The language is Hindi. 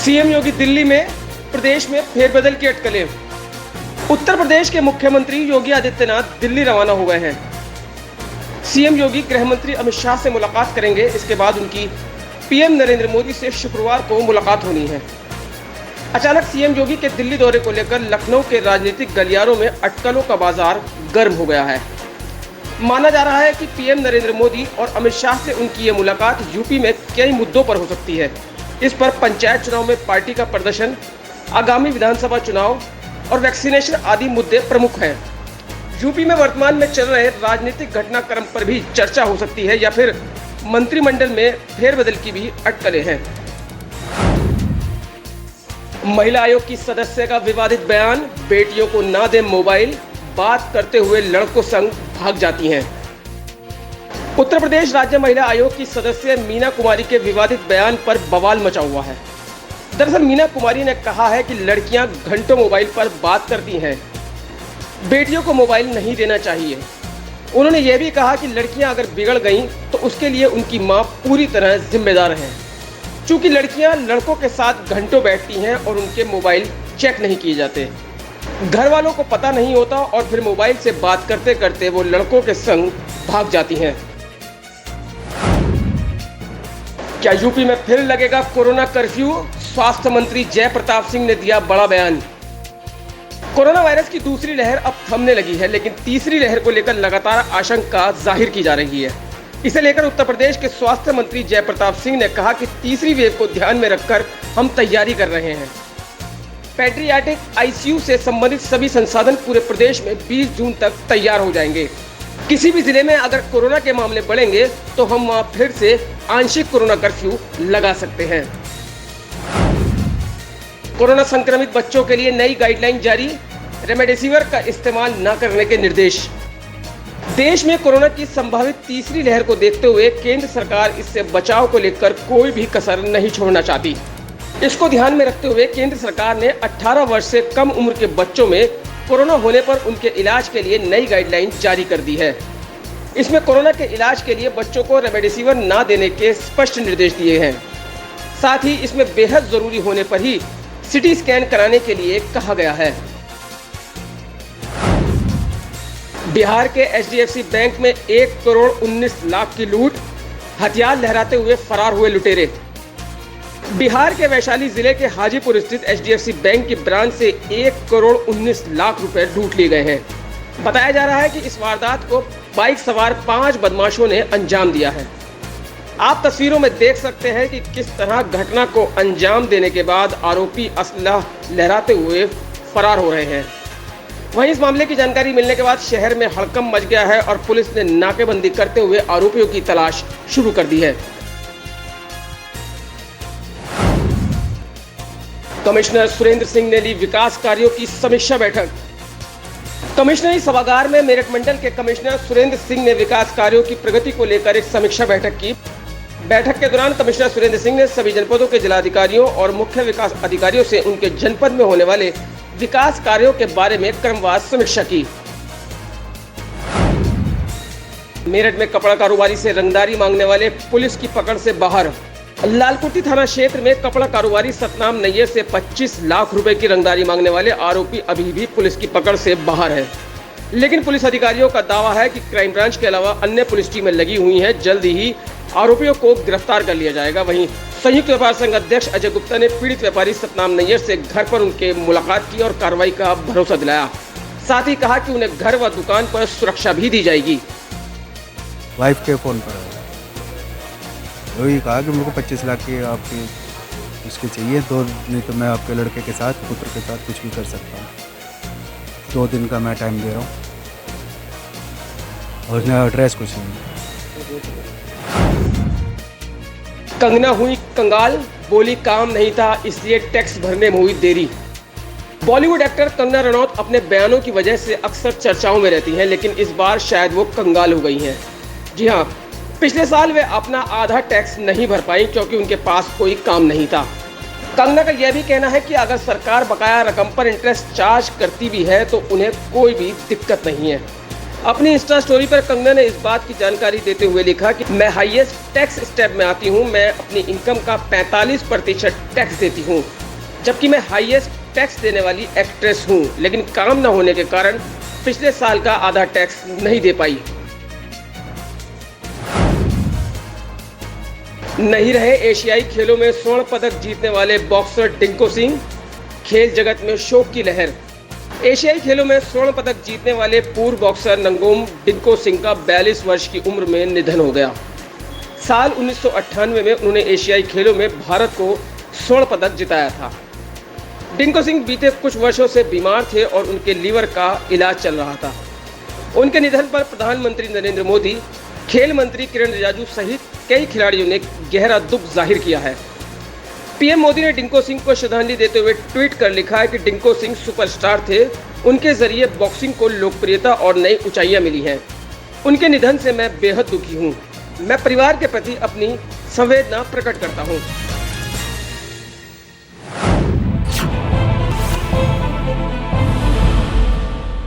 सीएम योगी दिल्ली में प्रदेश में फेरबदल की अटकलें। उत्तर प्रदेश के मुख्यमंत्री योगी आदित्यनाथ दिल्ली रवाना हो गए हैं। सीएम योगी गृह मंत्री अमित शाह से मुलाकात करेंगे। इसके बाद उनकी पीएम नरेंद्र मोदी से शुक्रवार को मुलाकात होनी है। अचानक सीएम योगी के दिल्ली दौरे को लेकर लखनऊ के राजनीतिक गलियारों में अटकलों का बाजार गर्म हो गया है। माना जा रहा है कि पीएम नरेंद्र मोदी और अमित शाह से उनकी ये मुलाकात यूपी में कई मुद्दों पर हो सकती है। इस पर पंचायत चुनाव में पार्टी का प्रदर्शन, आगामी विधानसभा चुनाव और वैक्सीनेशन आदि मुद्दे प्रमुख हैं। यूपी में वर्तमान में चल रहे राजनीतिक घटनाक्रम पर भी चर्चा हो सकती है या फिर मंत्रिमंडल में फेरबदल की भी अटकलें हैं। महिला आयोग की सदस्य का विवादित बयान, बेटियों को ना दें मोबाइल, बात करते हुए लड़कों संग भाग जाती हैं। उत्तर प्रदेश राज्य महिला आयोग की सदस्य मीना कुमारी के विवादित बयान पर बवाल मचा हुआ है। दरअसल मीना कुमारी ने कहा है कि लड़कियां घंटों मोबाइल पर बात करती हैं, बेटियों को मोबाइल नहीं देना चाहिए। उन्होंने यह भी कहा कि लड़कियां अगर बिगड़ गईं तो उसके लिए उनकी मां पूरी तरह जिम्मेदार है। चूंकि लड़कियां लड़कों के साथ घंटों बैठती हैं और उनके मोबाइल चेक नहीं किए जाते, घर वालों को पता नहीं होता और फिर मोबाइल से बात करते करते वो लड़कों के संग भाग जाती हैं। क्या यूपी में फिर लगेगा कोरोना कर्फ्यू? स्वास्थ्य मंत्री जय प्रताप सिंह ने दिया बड़ा बयान। कोरोना वायरस की दूसरी लहर अब थमने लगी है, लेकिन तीसरी लहर को लेकर लगातार आशंका जाहिर की जा रही है। इसे लेकर उत्तर प्रदेश के स्वास्थ्य मंत्री जय प्रताप सिंह ने कहा कि तीसरी वेव को ध्यान में रखकर हम तैयारी कर रहे हैं। पैट्रियाटिक आईसीयू से संबंधित सभी संसाधन पूरे प्रदेश में 20 जून तक तैयार हो जाएंगे। किसी भी जिले में अगर कोरोना के मामले बढ़ेंगे तो हम वहां फिर से आंशिक कोरोना कर्फ्यू लगा सकते हैं। कोरोना संक्रमित बच्चों के लिए नई गाइडलाइन जारी, रेमडेसिविर का इस्तेमाल न करने के निर्देश। देश में कोरोना की संभावित तीसरी लहर को देखते हुए केंद्र सरकार इससे बचाव को लेकर कोई भी कसर नहीं छोड़ना चाहती। इसको ध्यान में रखते हुए केंद्र सरकार ने 18 वर्ष से कम उम्र के बच्चों में कोरोना होने पर उनके इलाज के लिए नई गाइडलाइन जारी कर दी है। इसमें कोरोना के इलाज के लिए बच्चों को रेमडेसिविर ना देने के स्पष्ट निर्देश दिए हैं। साथ ही इसमें बेहद जरूरी होने पर ही सिटी स्कैन कराने के लिए कहा गया है। बिहार के एचडीएफसी बैंक में 1 करोड़ 19 लाख की लूट, हथियार लहराते हुए फरार हुए लुटेरे। बिहार के वैशाली जिले के हाजीपुर स्थित एचडीएफसी बैंक की ब्रांच से 1 करोड़ 19 लाख रुपए लूट लिए गए हैं। बताया जा रहा है कि इस वारदात को बाइक सवार 5 बदमाशों ने अंजाम दिया है। आप तस्वीरों में देख सकते हैं कि किस तरह घटना को अंजाम देने के बाद आरोपी असला लहराते हुए फरार हो रहे हैं। वहीं इस मामले की जानकारी मिलने के बाद शहर में हड़कंप मच गया है और पुलिस ने नाकेबंदी करते हुए आरोपियों की तलाश शुरू कर दी है। कमिश्नर सुरेंद्र सिंह ने ली विकास कार्यों की समीक्षा बैठक। कमिश्नरी सभागार में मेरठ मंडल के कमिश्नर सुरेंद्र सिंह ने विकास कार्यों की प्रगति को लेकर एक समीक्षा बैठक की। बैठक के दौरान कमिश्नर सुरेंद्र सिंह ने सभी जनपदों के जिलाधिकारियों और मुख्य विकास अधिकारियों से उनके जनपद में होने वाले विकास कार्यों के बारे में क्रमवार समीक्षा की। मेरठ में कपड़ा कारोबारी से रंगदारी मांगने वाले पुलिस की पकड़ से बाहर। लालकुटी थाना क्षेत्र में कपड़ा कारोबारी सतनाम नैयर से 25 लाख रुपए की रंगदारी मांगने वाले आरोपी अभी भी पुलिस की पकड़ से बाहर है। लेकिन पुलिस अधिकारियों का दावा है कि क्राइम ब्रांच के अलावा अन्य पुलिस टीमें लगी हुई हैं। जल्द ही आरोपियों को गिरफ्तार कर लिया जाएगा। वहीं संयुक्त व्यापार संघ अध्यक्ष अजय गुप्ता ने पीड़ित व्यापारी सतनाम नैयर से घर पर उनके मुलाकात की और कार्रवाई का भरोसा दिलाया। साथ ही कहा कि उन्हें घर व दुकान पर सुरक्षा भी दी जाएगी। वाइफ के फोन पर वही कहा कि मेरे को 25 लाख की आपकी उसके चाहिए, तो नहीं तो मैं आपके लड़के के साथ, पुत्र के साथ कुछ भी कर सकता हूँ। 2 दिन का मैं टाइम दे रहा हूँ और उसने एड्रेस कुछ नहीं। कंगना हुई कंगाल, बोली काम नहीं था इसलिए टैक्स भरने में हुई देरी। बॉलीवुड एक्टर कंगना रनौत अपने बयानों की वजह से अक्सर चर्चाओं में रहती हैं, लेकिन इस बार शायद वो कंगाल हो गई हैं। जी हाँ, पिछले साल वे अपना आधा टैक्स नहीं भर पाई क्योंकि उनके पास कोई काम नहीं था। कंगना का यह भी कहना है कि अगर सरकार बकाया रकम पर इंटरेस्ट चार्ज करती भी है तो उन्हें कोई भी दिक्कत नहीं है। अपनी इंस्टा स्टोरी पर कंगना ने इस बात की जानकारी देते हुए लिखा कि मैं हाईएस्ट टैक्स स्टेप में आती हूं। मैं अपनी इनकम का 45% टैक्स देती हूं, जबकि मैं हाईएस्ट टैक्स देने वाली एक्ट्रेस हूं, लेकिन काम न होने के कारण पिछले साल का आधा टैक्स नहीं दे पाई। नहीं रहे एशियाई खेलों में स्वर्ण पदक जीतने वाले बॉक्सर डिंको सिंह, खेल जगत में शोक की लहर। एशियाई खेलों में स्वर्ण पदक जीतने वाले पूर्व बॉक्सर नंगोम डिंको सिंह का 42 वर्ष की उम्र में निधन हो गया। साल 1998 में उन्होंने एशियाई खेलों में भारत को स्वर्ण पदक जिताया था। डिंको सिंह बीते कुछ वर्षों से बीमार थे और उनके लीवर का इलाज चल रहा था। उनके निधन पर प्रधानमंत्री नरेंद्र मोदी, खेल मंत्री किरण रिजिजू सहित कई खिलाड़ियों ने गहरा दुख जाहिर किया है। पीएम मोदी ने डिंको सिंह को श्रद्धांजलि देते हुए ट्वीट कर लिखा है कि डिंको सिंह सुपरस्टार थे। उनके जरिए बॉक्सिंग को लोकप्रियता और नई ऊंचाइयां मिली हैं। उनके निधन से मैं बेहद दुखी हूं। मैं परिवार के प्रति अपनी संवेदना प्रकट करता हूं।